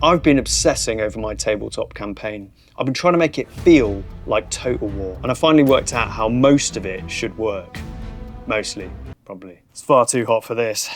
I've been obsessing over my tabletop campaign. I've been trying to make it feel like Total War, and I finally worked out how most of it should work. Mostly, probably. It's far too hot for this.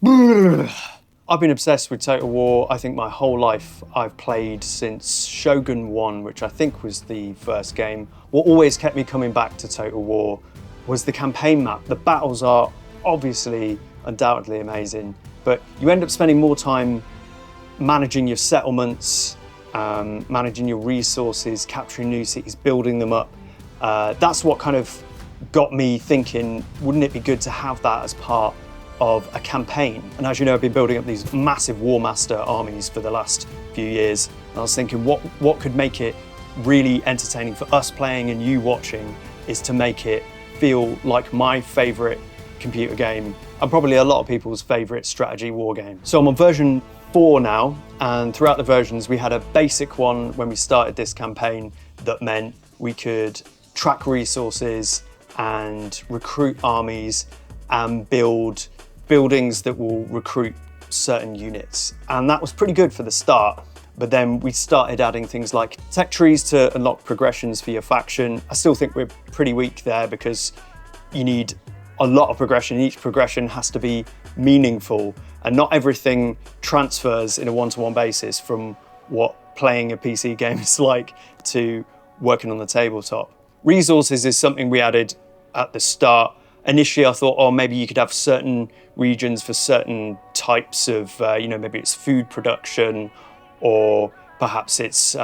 I've been obsessed with Total War, I think my whole life. I've played since Shogun 1, which I think was the first game. What always kept me coming back to Total War was the campaign map. The battles are obviously, undoubtedly amazing, but you end up spending more time managing your settlements, managing your resources, capturing new cities, building them up. That's what kind of got me thinking, wouldn't it be good to have that as part of a campaign? And as you know, I've been building up these massive War Master armies for the last few years. And I was thinking, what could make it really entertaining for us playing and you watching is to make it feel like my favorite computer game and probably a lot of people's favorite strategy war game. So I'm on version 4 now, and throughout the versions we had a basic one when we started this campaign that meant we could track resources and recruit armies and build buildings that will recruit certain units. And that was pretty good for the start, but then we started adding things like tech trees to unlock progressions for your faction. I still think we're pretty weak there because you need a lot of progression. Each progression has to be meaningful, and not everything transfers in a one-to-one basis from what playing a PC game is like to working on the tabletop. Resources is something we added at the start. Initially I thought, oh, maybe you could have certain regions for certain types of, maybe it's food production, or perhaps it's,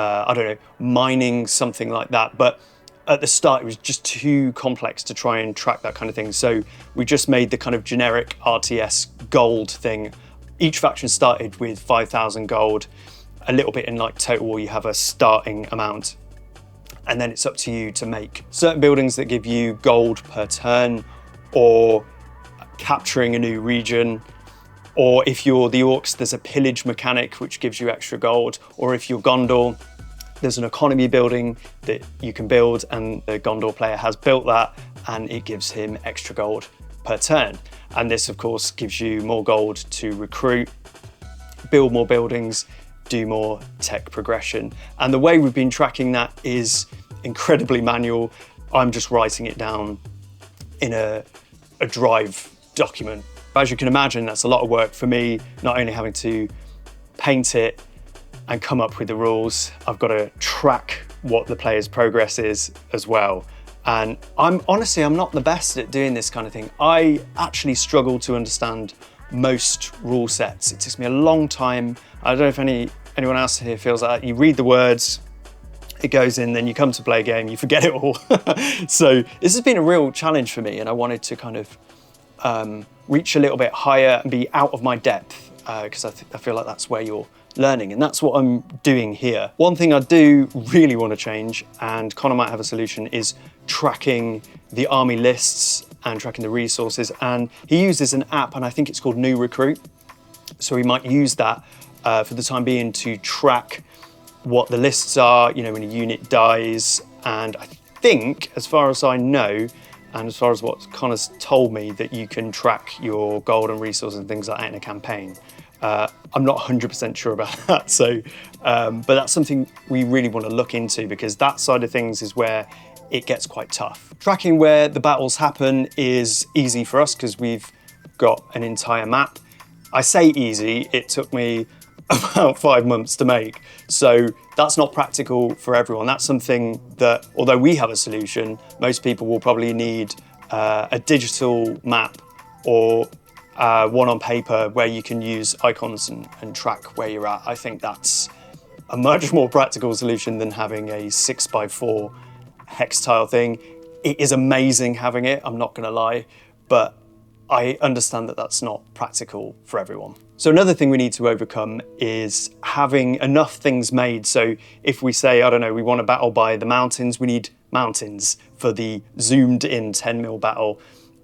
mining, something like that. But at the start, it was just too complex to try and track that kind of thing. So we just made the kind of generic RTS gold thing. Each faction started with 5,000 gold. A little bit in like Total War, you have a starting amount. And then it's up to you to make certain buildings that give you gold per turn, or capturing a new region. Or if you're the Orcs, there's a pillage mechanic which gives you extra gold. Or if you're Gondor, there's an economy building that you can build, and the Gondor player has built that, and it gives him extra gold per turn. And this, of course, gives you more gold to recruit, build more buildings, do more tech progression. And the way we've been tracking that is incredibly manual. I'm just writing it down in a Drive document. As you can imagine, that's a lot of work for me, not only having to paint it and come up with the rules, I've got to track what the player's progress is as well. And I'm not the best at doing this kind of thing. I actually struggle to understand most rule sets. It takes me a long time. I don't know if anyone else here feels like that. You read the words, it goes in, then you come to play a game, you forget it all. So this has been a real challenge for me, and I wanted to kind of reach a little bit higher and be out of my depth, because I feel like that's where you're learning, and that's what I'm doing here. One thing I do really want to change, and Connor might have a solution, is tracking the army lists and tracking the resources. And he uses an app, and I think it's called New Recruit. So we might use that for the time being to track what the lists are, when a unit dies. And I think, as far as I know, and as far as what Connor's told me, that you can track your gold and resources and things like that in a campaign. I'm not 100% sure about that, so but that's something we really want to look into, because that side of things is where it gets quite tough. Tracking where the battles happen is easy for us because we've got an entire map. I say easy, it took me about 5 months to make, so that's not practical for everyone. That's something that, although we have a solution, most people will probably need a digital map or one on paper where you can use icons and track where you're at. I think that's a much more practical solution than having a 6x4 hex tile thing. It is amazing having it, I'm not gonna lie, but I understand that that's not practical for everyone. So another thing we need to overcome is having enough things made. So if we say, I don't know, we want to battle by the mountains, we need mountains for the zoomed in 10mm battle.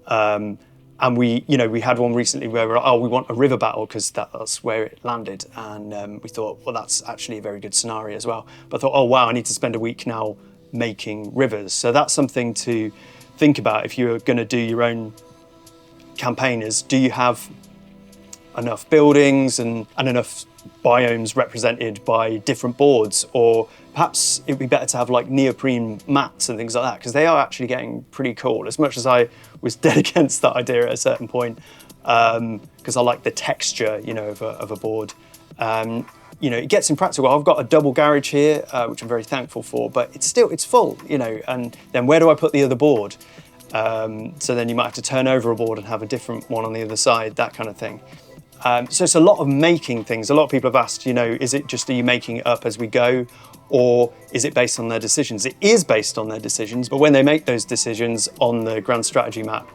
And we had one recently where we're like, we want a river battle because that's where it landed. And we thought, well, that's actually a very good scenario as well. But I thought, oh, wow, I need to spend a week now making rivers. So that's something to think about if you're going to do your own campaign, is do you have enough buildings and enough biomes represented by different boards, or perhaps it'd be better to have like neoprene mats and things like that, because they are actually getting pretty cool. As much as I was dead against that idea at a certain point, because I like the texture, you know, of a board. You know, it gets impractical. I've got a double garage here, which I'm very thankful for, but it's full, you know, and then where do I put the other board? So then you might have to turn over a board and have a different one on the other side, that kind of thing. So it's a lot of making things. A lot of people have asked, you know, is it just, are you making it up as we go, or is it based on their decisions? It is based on their decisions, but when they make those decisions on the grand strategy map,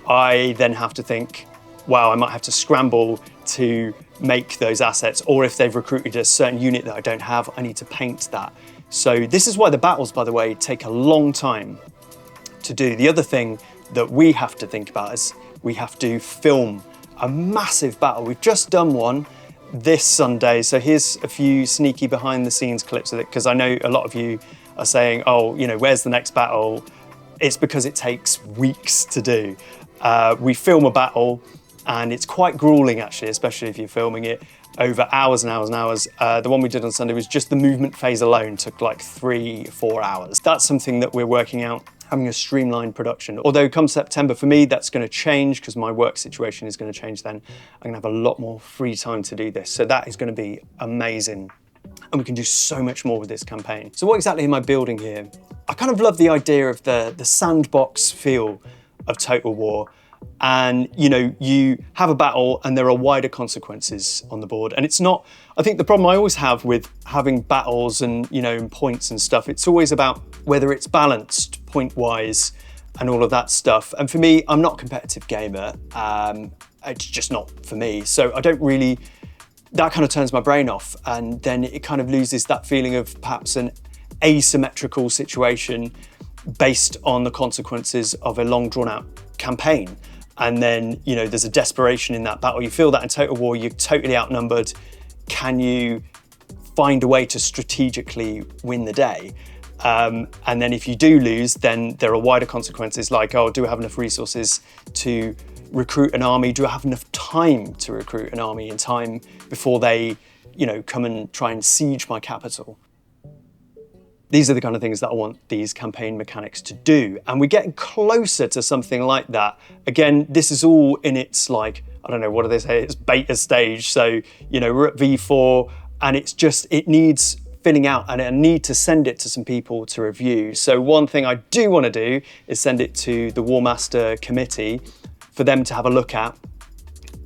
I then have to think, wow, I might have to scramble to make those assets, or if they've recruited a certain unit that I don't have, I need to paint that. So this is why the battles, by the way, take a long time to do. The other thing that we have to think about is we have to film a massive battle. We've just done one this Sunday, so here's a few sneaky behind the scenes clips of it, because I know a lot of you are saying, oh, you know, where's the next battle? It's because it takes weeks to do. We film a battle, and it's quite grueling actually, especially if you're filming it over hours and hours and hours. The one we did on Sunday was just the movement phase alone took like 3-4 hours. That's something that we're working out, having a streamlined production. Although come September, for me, that's going to change because my work situation is going to change then. I'm going to have a lot more free time to do this. So that is going to be amazing. And we can do so much more with this campaign. So what exactly am I building here? I kind of love the idea of the sandbox feel of Total War. And, you know, you have a battle and there are wider consequences on the board. And it's not, I think the problem I always have with having battles and, you know, points and stuff, it's always about whether it's balanced point-wise and all of that stuff. And for me, I'm not a competitive gamer. It's just not for me. So I don't really, that kind of turns my brain off. And then it kind of loses that feeling of perhaps an asymmetrical situation based on the consequences of a long drawn out campaign. And then, you know, there's a desperation in that battle. You feel that in Total War, you're totally outnumbered. Can you find a way to strategically win the day? And then if you do lose, then there are wider consequences like, oh, do I have enough resources to recruit an army? Do I have enough time to recruit an army in time before they, you know, come and try and siege my capital? These are the kind of things that I want these campaign mechanics to do. And we're getting closer to something like that. Again, this is all in its like, I don't know, what do they say? It's beta stage. So, you know, we're at V4 and it's just, it needs filling out and I need to send it to some people to review. So one thing I do want to do is send it to the War Master Committee for them to have a look at,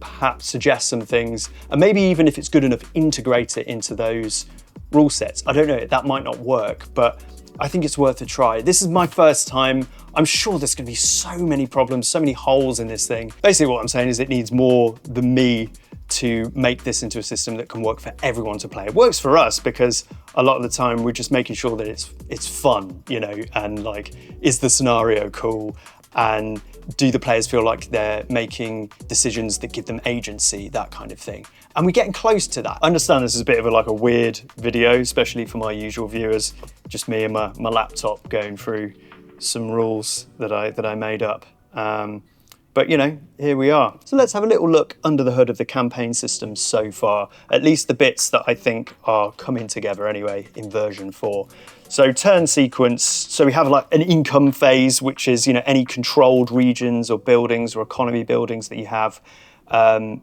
perhaps suggest some things, and maybe even if it's good enough, integrate it into those rule sets. I don't know, that might not work, but I think it's worth a try. This is my first time. I'm sure there's gonna be so many problems, so many holes in this thing. Basically what I'm saying is it needs more than me to make this into a system that can work for everyone to play. It works for us because a lot of the time we're just making sure that it's fun, you know, and like, is the scenario cool? And do the players feel like they're making decisions that give them agency, that kind of thing. And we're getting close to that. I understand this is a bit of a weird video, especially for my usual viewers, just me and my laptop going through some rules that I made up. But you know, here we are. So let's have a little look under the hood of the campaign system so far, at least the bits that I think are coming together anyway in version 4. So turn sequence, so we have like an income phase, which is, you know, any controlled regions or buildings or economy buildings that you have.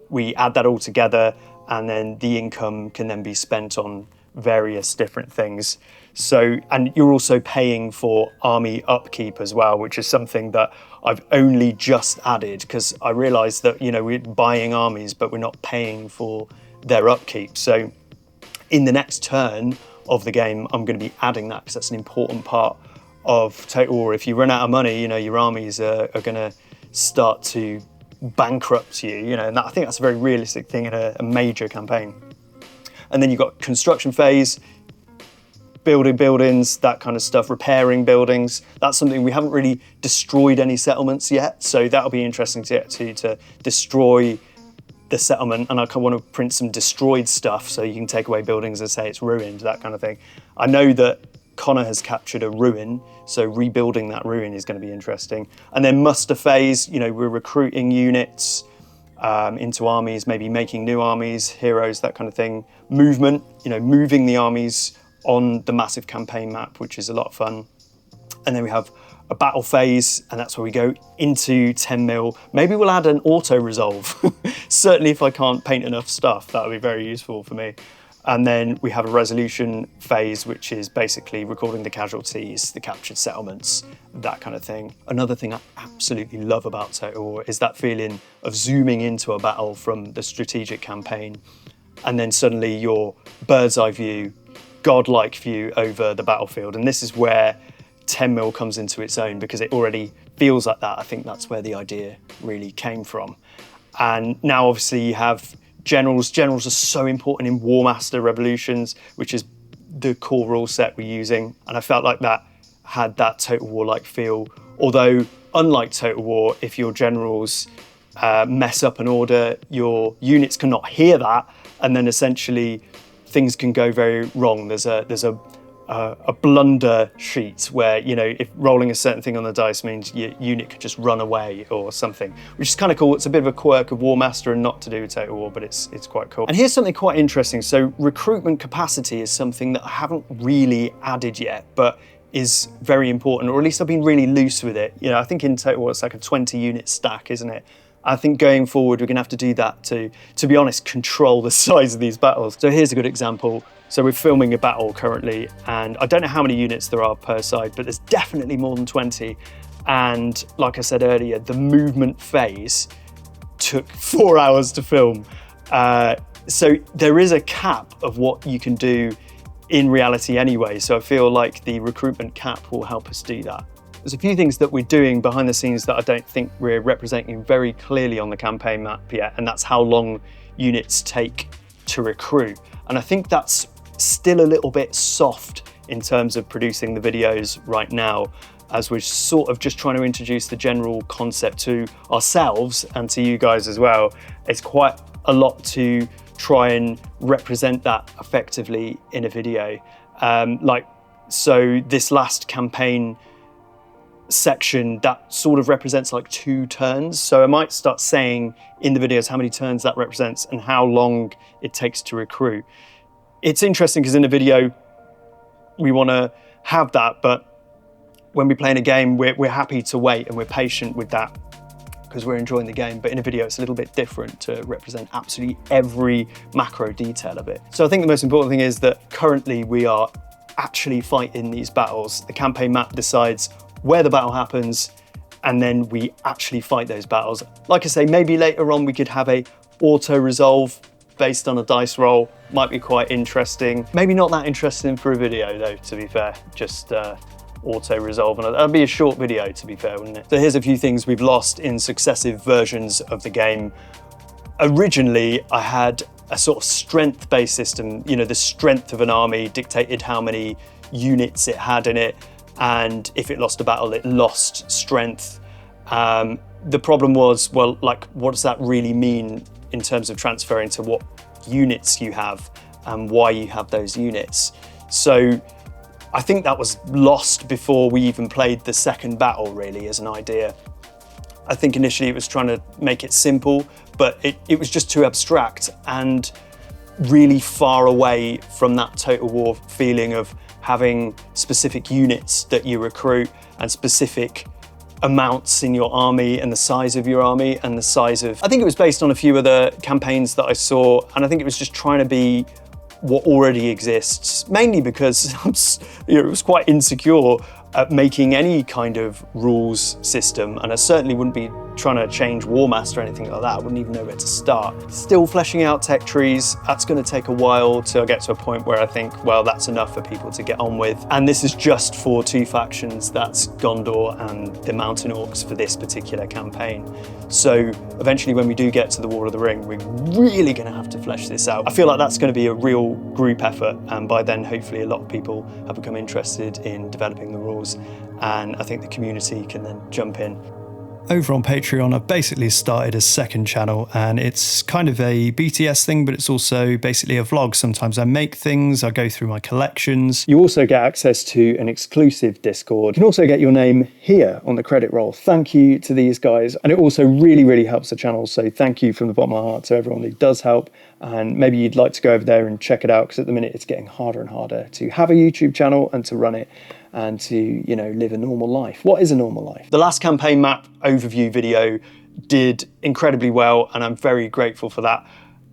We add that all together and then the income can then be spent on various different things. So, and you're also paying for army upkeep as well, which is something that I've only just added because I realized that, you know, we're buying armies, but we're not paying for their upkeep. So in the next turn of the game, I'm going to be adding that because that's an important part of Total War. If you run out of money, you know, your armies are going to start to bankrupt you, you know, and I think that's a very realistic thing in a major campaign. And then you've got construction phase, building buildings, that kind of stuff, repairing buildings. That's something we haven't really destroyed any settlements yet. So that'll be interesting to get to destroy the settlement. And I want to print some destroyed stuff so you can take away buildings and say it's ruined, that kind of thing. I know that Connor has captured a ruin, so rebuilding that ruin is going to be interesting. And then muster phase, you know, we're recruiting units. into armies, maybe making new armies, heroes, that kind of thing. Movement, moving the armies on the massive campaign map, which is a lot of fun. And then we have a battle phase, and that's where we go into 10 mil. Maybe we'll add an auto resolve. Certainly if I can't paint enough stuff, that would be very useful for me. And then we have a resolution phase, which is basically recording the casualties, the captured settlements, that kind of thing. Another thing I absolutely love about Total War is that feeling of zooming into a battle from the strategic campaign, and then suddenly your bird's eye view, godlike view over the battlefield. And this is where 10 mil comes into its own, because it already feels like that. I think that's where the idea really came from. And now obviously you have generals. Generals are so important in War Master Revolutions, which is the core rule set we're using. And I felt like that had that Total War-like feel. Although, unlike Total War, if your generals mess up an order, your units cannot hear that, and then essentially things can go very wrong. There's a blunder sheet where, if rolling a certain thing on the dice means your unit could just run away or something, which is kind of cool. It's a bit of a quirk of War Master and not to do with Total War, but it's quite cool. And here's something quite interesting. So recruitment capacity is something that I haven't really added yet, but is very important, or at least I've been really loose with it. I think in Total War it's like a 20 unit stack, isn't it? I think going forward we're going to have to do that to be honest, control the size of these battles. So here's a good example. So we're filming a battle currently, and I don't know how many units there are per side, but there's definitely more than 20. And like I said earlier, the movement phase took 4 hours to film. So there is a cap of what you can do in reality anyway. So I feel like the recruitment cap will help us do that. There's a few things that we're doing behind the scenes that I don't think we're representing very clearly on the campaign map yet, and that's how long units take to recruit. And I think that's still a little bit soft in terms of producing the videos right now, as we're sort of just trying to introduce the general concept to ourselves and to you guys as well. It's quite a lot to try and represent that effectively in a video. So this last campaign section, that sort of represents like 2 turns. So I might start saying in the videos how many turns that represents and how long it takes to recruit. It's interesting because in a video we want to have that, but when we play in a game, we're happy to wait and we're patient with that because we're enjoying the game. But in a video, it's a little bit different to represent absolutely every macro detail of it. So I think the most important thing is that currently we are actually fighting these battles. The campaign map decides where the battle happens, and then we actually fight those battles. Like I say, maybe later on we could have a auto resolve based on a dice roll. Might be quite interesting. Maybe not that interesting for a video though, to be fair. Just auto resolve, and that'd be a short video, to be fair, wouldn't it? So here's a few things we've lost in successive versions of the game. Originally, I had a sort of strength-based system. The strength of an army dictated how many units it had in it, and if it lost a battle, it lost strength. The problem was, well, like, what does that really mean in terms of transferring to what units you have and why you have those units? So I think that was lost before we even played the second battle, really, as an idea. I think initially it was trying to make it simple, but it was just too abstract and really far away from that Total War feeling of having specific units that you recruit and specific amounts in your army and the size of your army and the size of... I think it was based on a few other campaigns that I saw, and I think it was just trying to be what already exists, mainly because it was quite insecure at making any kind of rules system, and I certainly wouldn't be trying to change War Master or anything like that. I wouldn't even know where to start. Still fleshing out tech trees. That's going to take a while to get to a point where I think, well, that's enough for people to get on with. And this is just for 2 factions. That's Gondor and the Mountain Orcs for this particular campaign. So eventually when we do get to the War of the Ring, we're really going to have to flesh this out. I feel like that's going to be a real group effort, and by then hopefully a lot of people have become interested in developing the rules, and I think the community can then jump in. Over on Patreon, I've basically started a second channel, and it's kind of a BTS thing, but it's also basically a vlog. Sometimes I make things, I go through my collections. You also get access to an exclusive Discord. You can also get your name here on the credit roll. Thank you to these guys. And it also really, really helps the channel. So thank you from the bottom of my heart to everyone who does help. And maybe you'd like to go over there and check it out, because at the minute it's getting harder and harder to have a YouTube channel and to run it and to, you know, live a normal life. What is a normal life? The last campaign map overview video did incredibly well, and I'm very grateful for that.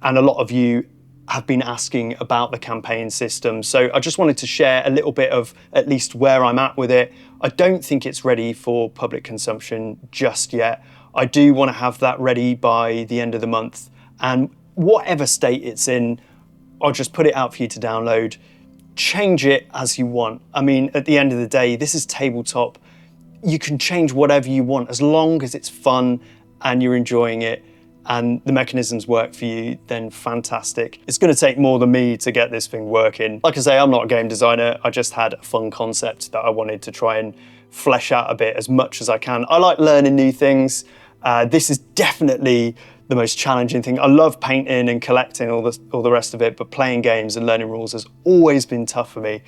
And a lot of you have been asking about the campaign system. So I just wanted to share a little bit of at least where I'm at with it. I don't think it's ready for public consumption just yet. I do want to have that ready by the end of the month, and whatever state it's in, I'll just put it out for you to download. Change it as you want. I mean, at the end of the day, this is tabletop. You can change whatever you want as long as it's fun and you're enjoying it and the mechanisms work for you, then fantastic. It's going to take more than me to get this thing working. Like I say, I'm not a game designer. I just had a fun concept that I wanted to try and flesh out a bit as much as I can. I like learning new things. This is definitely the most challenging thing. I love painting and collecting all the rest of it, but playing games and learning rules has always been tough for me.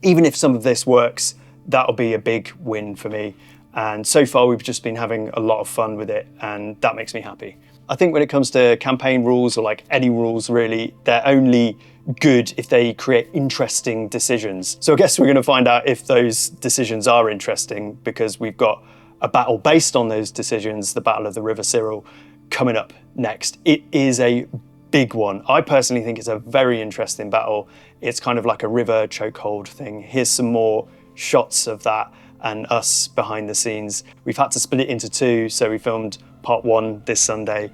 Even if some of this works, that'll be a big win for me. And so far we've just been having a lot of fun with it, and that makes me happy. I think when it comes to campaign rules, or like any rules really, they're only good if they create interesting decisions. So I guess we're going to find out if those decisions are interesting, because we've got a battle based on those decisions, the Battle of the River Cyril, coming up next. It is a big one. I personally think it's a very interesting battle. It's kind of like a river chokehold thing. Here's some more shots of that and us behind the scenes. We've had to split it into two, so we filmed part one this Sunday,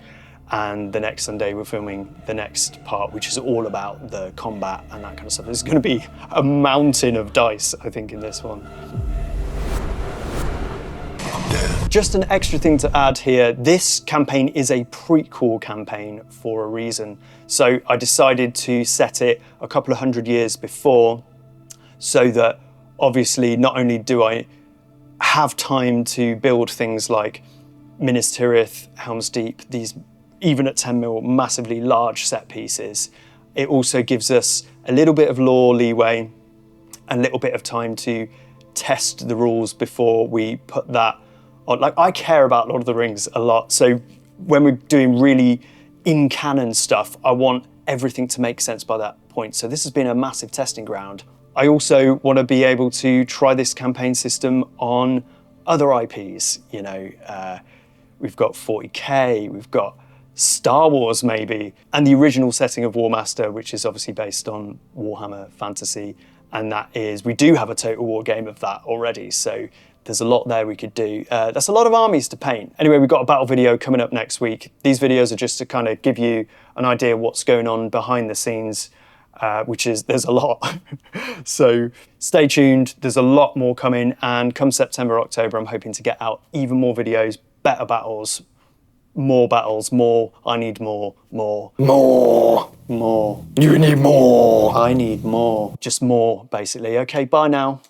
and the next Sunday we're filming the next part, which is all about the combat and that kind of stuff. There's going to be a mountain of dice, I think, in this one. Just an extra thing to add here, this campaign is a prequel campaign for a reason. So I decided to set it a couple of hundred years before, so that obviously not only do I have time to build things like Minas Tirith, Helm's Deep, these even at 10 mil massively large set pieces, it also gives us a little bit of lore leeway and a little bit of time to test the rules before we put that on. Like, I care about Lord of the Rings a lot, so when we're doing really in-canon stuff, I want everything to make sense by that point. So this has been a massive testing ground. I also want to be able to try this campaign system on other IPs. You know, we've got 40K, we've got Star Wars maybe, and the original setting of War Master, which is obviously based on Warhammer Fantasy, and that is, we do have a Total War game of that already, so there's a lot there we could do. That's a lot of armies to paint. Anyway, we've got a battle video coming up next week. These videos are just to kind of give you an idea of what's going on behind the scenes, which is, there's a lot. So stay tuned, there's a lot more coming, and come September, October, I'm hoping to get out even more videos, better battles, more, I need more. You need more. I need more. Just more, basically. Okay, bye now.